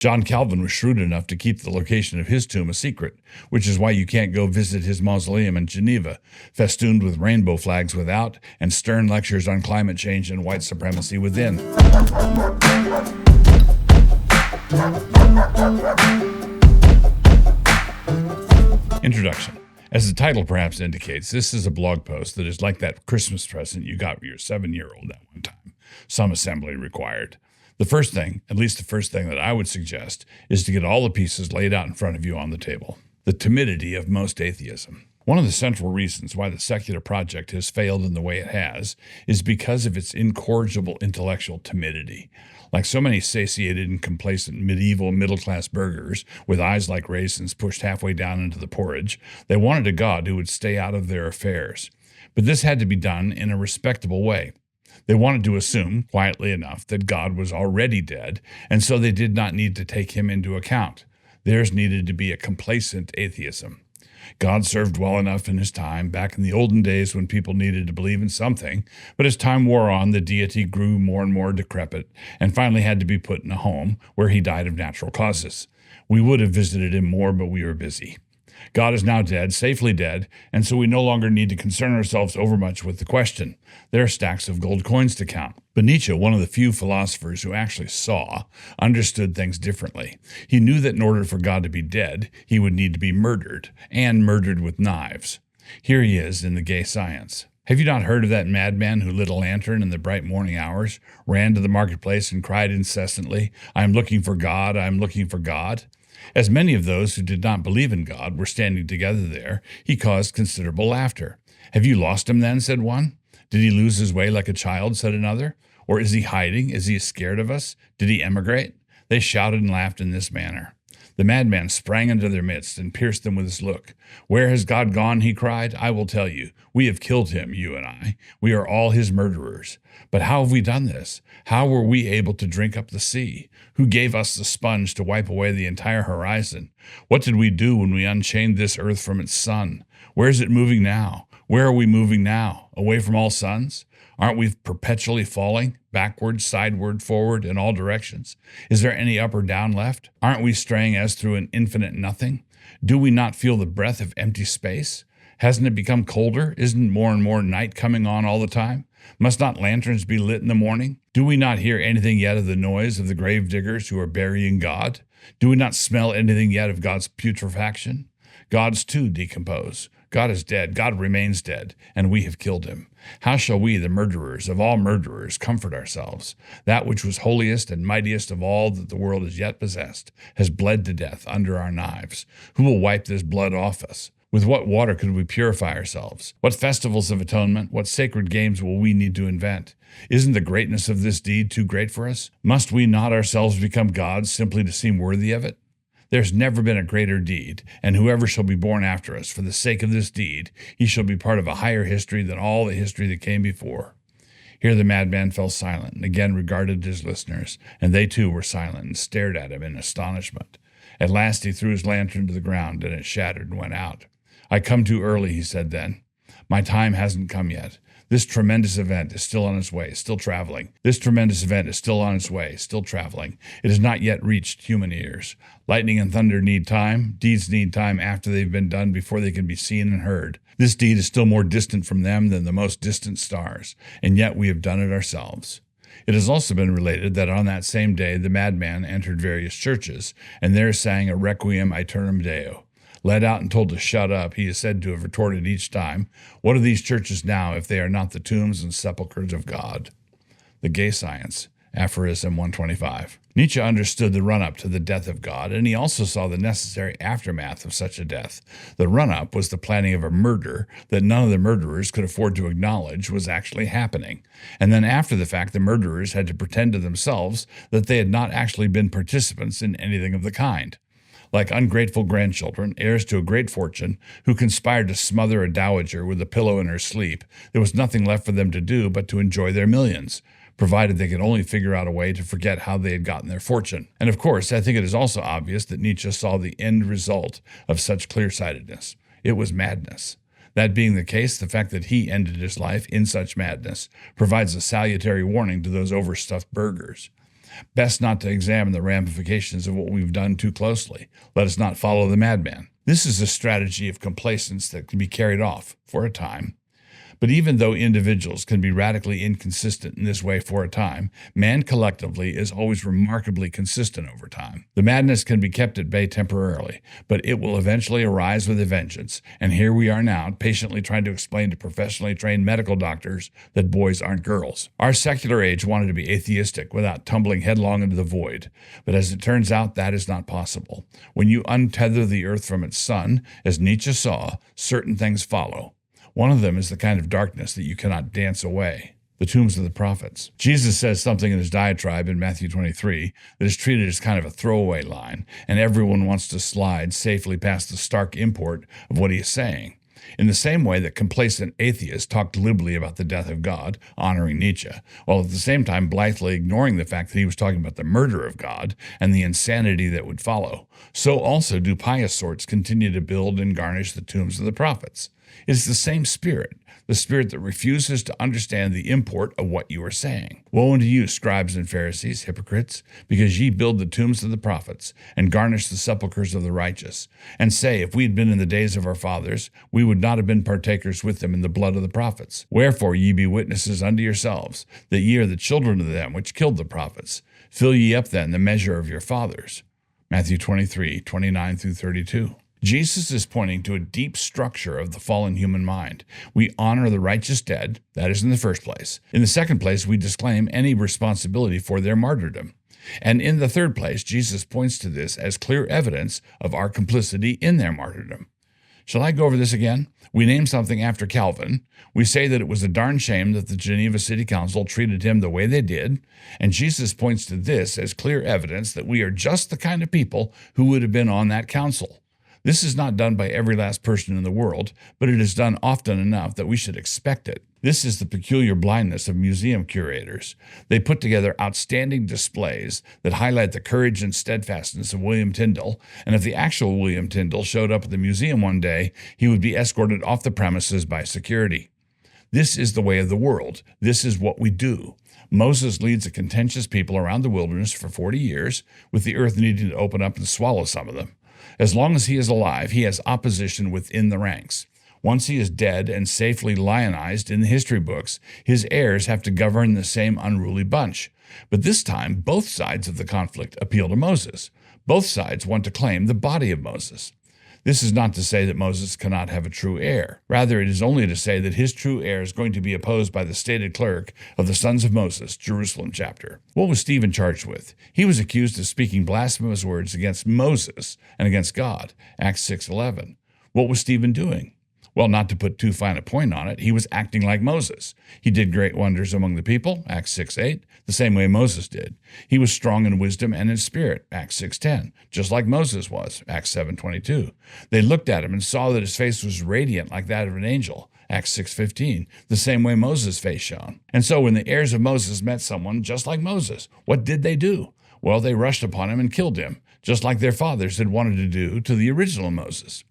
John Calvin was shrewd enough to keep the location of his tomb a secret, which is why you can't go visit his mausoleum in Geneva, festooned with rainbow flags without and stern lectures on climate change and white supremacy within. Introduction. As the title perhaps indicates, this is a blog post that is like that Christmas present you got your 7-year-old at one time. Some assembly required. The first thing, at least the first thing that I would suggest, is to get all the pieces laid out in front of you on the table. The timidity of most atheism. One of the central reasons why the secular project has failed in the way it has is because of its incorrigible intellectual timidity. Like so many satiated and complacent medieval middle-class burghers with eyes like raisins pushed halfway down into the porridge, they wanted a God who would stay out of their affairs. But this had to be done in a respectable way. They wanted to assume, quietly enough, that God was already dead, and so they did not need to take him into account. Theirs needed to be a complacent atheism. God served well enough in his time, back in the olden days when people needed to believe in something, but as time wore on, the deity grew more and more decrepit, and finally had to be put in a home, where he died of natural causes. We would have visited him more, but we were busy. God is now dead, safely dead, and so we no longer need to concern ourselves overmuch with the question. There are stacks of gold coins to count. But Nietzsche, one of the few philosophers who actually saw, understood things differently. He knew that in order for God to be dead, he would need to be murdered, and murdered with knives. Here he is in The Gay Science. Have you not heard of that madman who lit a lantern in the bright morning hours, ran to the marketplace and cried incessantly, "I am looking for God, I am looking for God"? As many of those who did not believe in God were standing together there, he caused considerable laughter. "Have you lost him then?" said one. "Did he lose his way like a child?" said another. "Or is he hiding? Is he scared of us? Did he emigrate?" They shouted and laughed in this manner. The madman sprang into their midst and pierced them with his look. "Where has God gone?" he cried. "I will tell you. We have killed him, you and I. We are all his murderers. But how have we done this? How were we able to drink up the sea? Who gave us the sponge to wipe away the entire horizon? What did we do when we unchained this earth from its sun? Where is it moving now? Where are we moving now? Away from all suns? Aren't we perpetually falling, backward, sideward, forward, in all directions? Is there any up or down left? Aren't we straying as through an infinite nothing? Do we not feel the breath of empty space? Hasn't it become colder? Isn't more and more night coming on all the time? Must not lanterns be lit in the morning? Do we not hear anything yet of the noise of the grave diggers who are burying God? Do we not smell anything yet of God's putrefaction? Gods too decompose. God is dead, God remains dead, and we have killed him. How shall we, the murderers of all murderers, comfort ourselves? That which was holiest and mightiest of all that the world has yet possessed has bled to death under our knives. Who will wipe this blood off us? With what water could we purify ourselves? What festivals of atonement, what sacred games will we need to invent? Isn't the greatness of this deed too great for us? Must we not ourselves become gods simply to seem worthy of it? There's never been a greater deed, and whoever shall be born after us, for the sake of this deed, he shall be part of a higher history than all the history that came before. Here the madman fell silent, and again regarded his listeners, and they too were silent and stared at him in astonishment. At last he threw his lantern to the ground, and it shattered and went out. "I come too early," he said then. "My time hasn't come yet. This tremendous event is still on its way, still traveling. This tremendous event is still on its way, still traveling. It has not yet reached human ears. Lightning and thunder need time. Deeds need time after they've been done before they can be seen and heard. This deed is still more distant from them than the most distant stars, and yet we have done it ourselves." It has also been related that on that same day the madman entered various churches, and there sang a Requiem Aeternam Deo. Led out and told to shut up, he is said to have retorted each time, "What are these churches now if they are not the tombs and sepulchres of God?" The Gay Science, aphorism 125. Nietzsche understood the run-up to the death of God, and he also saw the necessary aftermath of such a death. The run-up was the planning of a murder that none of the murderers could afford to acknowledge was actually happening. And then after the fact, the murderers had to pretend to themselves that they had not actually been participants in anything of the kind. Like ungrateful grandchildren, heirs to a great fortune, who conspired to smother a dowager with a pillow in her sleep, there was nothing left for them to do but to enjoy their millions, provided they could only figure out a way to forget how they had gotten their fortune. And of course, I think it is also obvious that Nietzsche saw the end result of such clear-sightedness. It was madness. That being the case, the fact that he ended his life in such madness provides a salutary warning to those overstuffed burghers. Best not to examine the ramifications of what we've done too closely. Let us not follow the madman. This is a strategy of complacence that can be carried off for a time. But even though individuals can be radically inconsistent in this way for a time, man collectively is always remarkably consistent over time. The madness can be kept at bay temporarily, but it will eventually arise with a vengeance. And here we are now, patiently trying to explain to professionally trained medical doctors that boys aren't girls. Our secular age wanted to be atheistic without tumbling headlong into the void. But as it turns out, that is not possible. When you untether the earth from its sun, as Nietzsche saw, certain things follow. One of them is the kind of darkness that you cannot dance away, the tombs of the prophets. Jesus says something in his diatribe in Matthew 23 that is treated as kind of a throwaway line, and everyone wants to slide safely past the stark import of what he is saying. In the same way that complacent atheists talk glibly about the death of God, honoring Nietzsche, while at the same time blithely ignoring the fact that he was talking about the murder of God and the insanity that would follow, so also do pious sorts continue to build and garnish the tombs of the prophets. It is the same spirit, the spirit that refuses to understand the import of what you are saying. Woe unto you, scribes and Pharisees, hypocrites, because ye build the tombs of the prophets, and garnish the sepulchres of the righteous, and say, if we had been in the days of our fathers, we would not have been partakers with them in the blood of the prophets. Wherefore ye be witnesses unto yourselves, that ye are the children of them which killed the prophets. Fill ye up then the measure of your fathers. Matthew 23, 29 through 32. Jesus is pointing to a deep structure of the fallen human mind. We honor the righteous dead, that is in the first place. In the second place, we disclaim any responsibility for their martyrdom. And in the third place, Jesus points to this as clear evidence of our complicity in their martyrdom. Shall I go over this again? We name something after Calvin. We say that it was a darn shame that the Geneva City Council treated him the way they did. And Jesus points to this as clear evidence that we are just the kind of people who would have been on that council. This is not done by every last person in the world, but it is done often enough that we should expect it. This is the peculiar blindness of museum curators. They put together outstanding displays that highlight the courage and steadfastness of William Tyndale, and if the actual William Tyndale showed up at the museum one day, he would be escorted off the premises by security. This is the way of the world. This is what we do. Moses leads a contentious people around the wilderness for 40 years, with the earth needing to open up and swallow some of them. As long as he is alive, he has opposition within the ranks. Once he is dead and safely lionized in the history books, his heirs have to govern the same unruly bunch. But this time, both sides of the conflict appeal to Moses. Both sides want to claim the body of Moses. This is not to say that Moses cannot have a true heir. Rather, it is only to say that his true heir is going to be opposed by the stated clerk of the sons of Moses, Jerusalem chapter. What was Stephen charged with? He was accused of speaking blasphemous words against Moses and against God, Acts 6:11. What was Stephen doing? Well, not to put too fine a point on it, he was acting like Moses. He did great wonders among the people, Acts 6:8, the same way Moses did. He was strong in wisdom and in spirit, Acts 6:10, just like Moses was, Acts 7:22. They looked at him and saw that his face was radiant like that of an angel, Acts 6:15, the same way Moses' face shone. And so when the heirs of Moses met someone just like Moses, what did they do? Well, they rushed upon him and killed him, just like their fathers had wanted to do to the original Moses.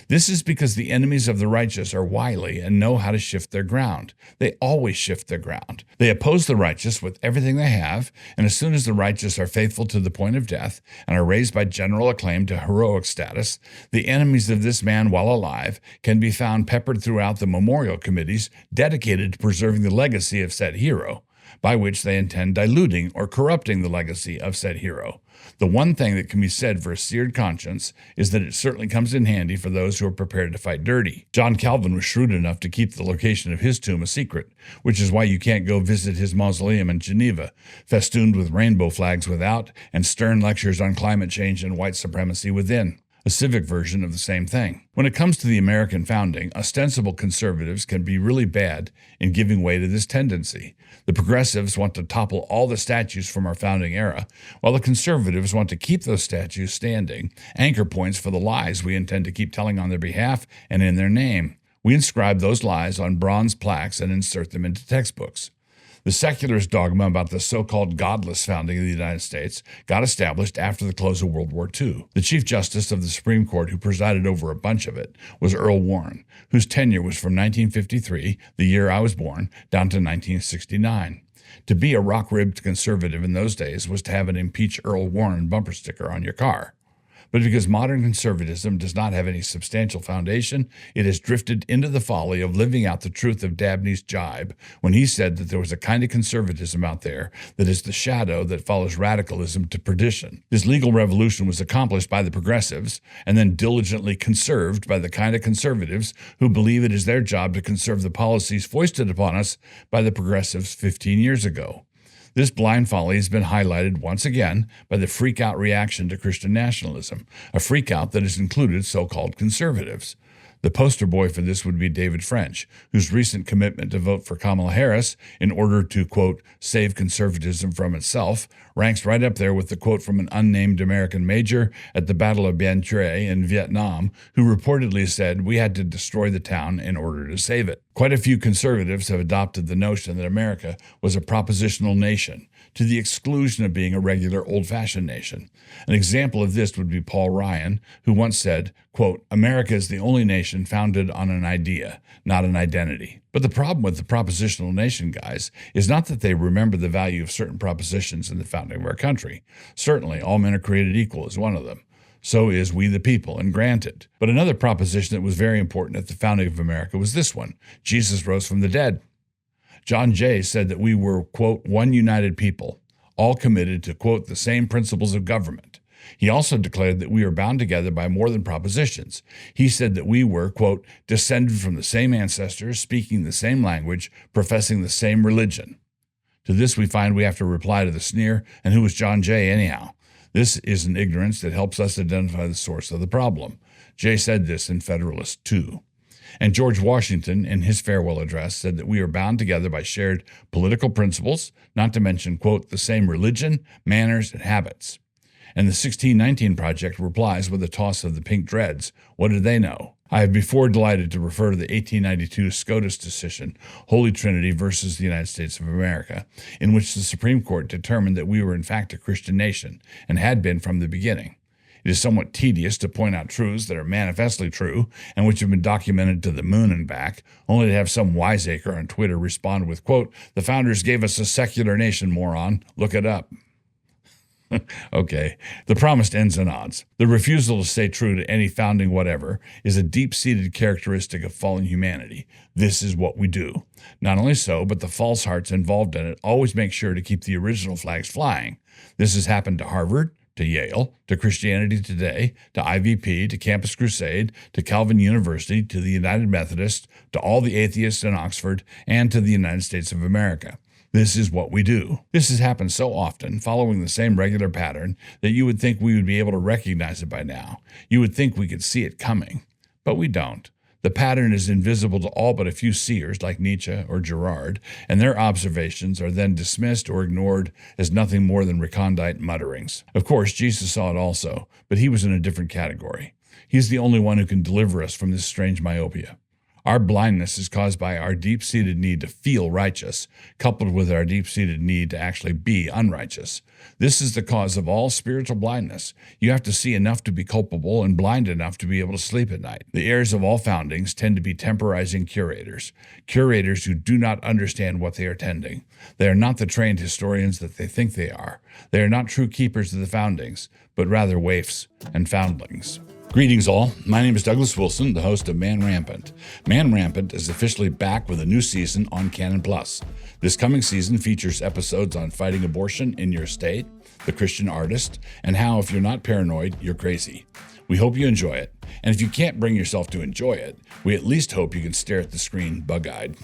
This is because the enemies of the righteous are wily and know how to shift their ground. They always shift their ground. They oppose the righteous with everything they have, and as soon as the righteous are faithful to the point of death and are raised by general acclaim to heroic status, the enemies of this man while alive can be found peppered throughout the memorial committees dedicated to preserving the legacy of said hero, by which they intend diluting or corrupting the legacy of said hero. The one thing that can be said for a seared conscience is that it certainly comes in handy for those who are prepared to fight dirty. John Calvin was shrewd enough to keep the location of his tomb a secret, which is why you can't go visit his mausoleum in Geneva, festooned with rainbow flags without and stern lectures on climate change and white supremacy within. A civic version of the same thing. When it comes to the American founding, ostensible conservatives can be really bad in giving way to this tendency. The progressives want to topple all the statues from our founding era, while the conservatives want to keep those statues standing, anchor points for the lies we intend to keep telling on their behalf and in their name. We inscribe those lies on bronze plaques and insert them into textbooks. The secularist dogma about the so-called godless founding of the United States got established after the close of World War II. The Chief Justice of the Supreme Court who presided over a bunch of it was Earl Warren, whose tenure was from 1953, the year I was born, down to 1969. To be a rock-ribbed conservative in those days was to have an Impeach Earl Warren bumper sticker on your car. But because modern conservatism does not have any substantial foundation, it has drifted into the folly of living out the truth of Dabney's jibe when he said that there was a kind of conservatism out there that is the shadow that follows radicalism to perdition. This legal revolution was accomplished by the progressives and then diligently conserved by the kind of conservatives who believe it is their job to conserve the policies foisted upon us by the progressives 15 years ago. This blind folly has been highlighted once again by the freak-out reaction to Christian nationalism, a freak-out that has included so-called conservatives. The poster boy for this would be David French, whose recent commitment to vote for Kamala Harris in order to, quote, save conservatism from itself, ranks right up there with the quote from an unnamed American major at the Battle of Bien Tre in Vietnam, who reportedly said, "We had to destroy the town in order to save it." Quite a few conservatives have adopted the notion that America was a propositional nation, to the exclusion of being a regular old-fashioned nation. An example of this would be Paul Ryan, who once said, quote, "America is the only nation founded on an idea, not an identity." But the problem with the propositional nation guys is not that they remember the value of certain propositions in the founding of our country. Certainly, all men are created equal is one of them. So is we the people, and granted. But another proposition that was very important at the founding of America was this one: Jesus rose from the dead. John Jay said that we were, quote, one united people, all committed to, quote, the same principles of government. He also declared that we are bound together by more than propositions. He said that we were, quote, descended from the same ancestors, speaking the same language, professing the same religion. To this we find we have to reply to the sneer, and who was John Jay anyhow? This is an ignorance that helps us identify the source of the problem. Jay said this in Federalist 2. And George Washington, in his farewell address, said that we are bound together by shared political principles, not to mention, quote, the same religion, manners, and habits. And the 1619 Project replies with a toss of the pink dreads. What did they know? I have before delighted to refer to the 1892 SCOTUS decision, Holy Trinity versus the United States of America, in which the Supreme Court determined that we were in fact a Christian nation, and had been from the beginning. It is somewhat tedious to point out truths that are manifestly true and which have been documented to the moon and back, only to have some wiseacre on Twitter respond with, quote, the founders gave us a secular nation, moron. Look it up. Okay, the promised ends and odds. The refusal to stay true to any founding whatever is a deep-seated characteristic of fallen humanity. This is what we do. Not only so, but the false hearts involved in it always make sure to keep the original flags flying. This has happened to Harvard, to Yale, to Christianity Today, to IVP, to Campus Crusade, to Calvin University, to the United Methodist, to all the atheists in Oxford, and to the United States of America. This is what we do. This has happened so often, following the same regular pattern, that you would think we would be able to recognize it by now. You would think we could see it coming. But we don't. The pattern is invisible to all but a few seers like Nietzsche or Girard, and their observations are then dismissed or ignored as nothing more than recondite mutterings. Of course, Jesus saw it also, but he was in a different category. He's the only one who can deliver us from this strange myopia. Our blindness is caused by our deep-seated need to feel righteous, coupled with our deep-seated need to actually be unrighteous. This is the cause of all spiritual blindness. You have to see enough to be culpable and blind enough to be able to sleep at night. The heirs of all foundings tend to be temporizing curators who do not understand what they are tending. They are not the trained historians that they think they are. They are not true keepers of the foundings, but rather waifs and foundlings. Greetings all, my name is Douglas Wilson, the host of Man Rampant. Man Rampant is officially back with a new season on Canon Plus. This coming season features episodes on fighting abortion in your state, the Christian artist, and how if you're not paranoid, you're crazy. We hope you enjoy it, and if you can't bring yourself to enjoy it, we at least hope you can stare at the screen bug-eyed.